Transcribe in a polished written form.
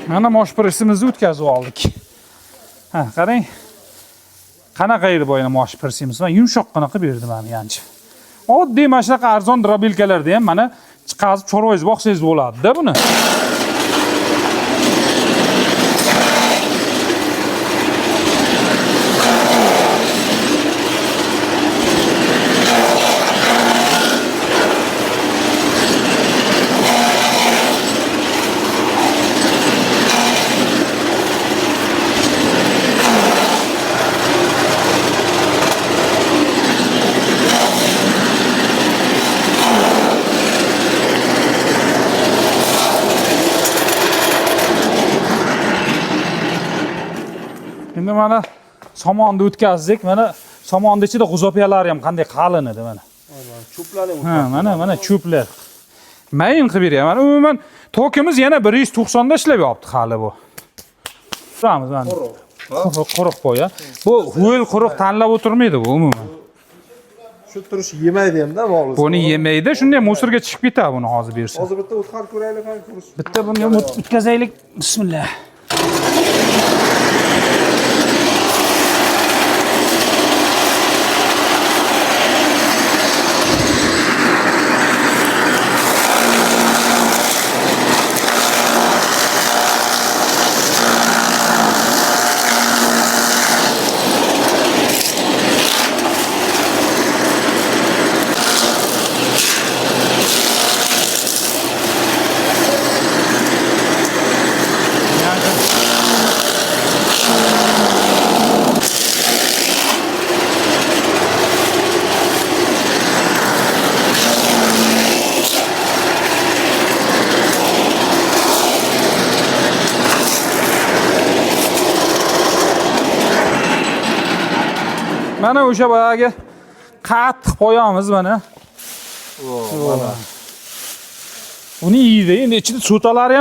Mana mosh pressimizni o'tkazib oldik. Ha, qarang. Qanaqa edi boyana mosh pressimiz? Mana yumshoqqina qilib berdi meni yanchi. Oddiy mana shunaqa arzon drobilkalarda ham mana chiqazib chorvoyingiz boqsangiz bo'ladi-da buni. Endi mana somonni o'tkazdik. Mana somonni ichida g'uzopyalari ham qanday qalin edi mana. Cho'plarni Mana cho'plar. Mayin qilib beryapman. Mana umuman tokimiz yana 190 da ishlab yopti hali bu. Turamiz mana. Quruq qo'ya. Bu ho'l quruq tanlab o'tirmaydi bu umuman. Shu turish yemaydi ham-da ma'lum. Buni yemaydi, shunday musorga chiqib ketadi buni hozir bersa. Hozir bitta o'tkazib ko'raylik qani. Bitta buni ham o'tkazaylik. Bismillah. Mana o'sha boyagi qattiq qo'yamiz mana. Mana. Uni yeydi. Endi ichida so'talari ham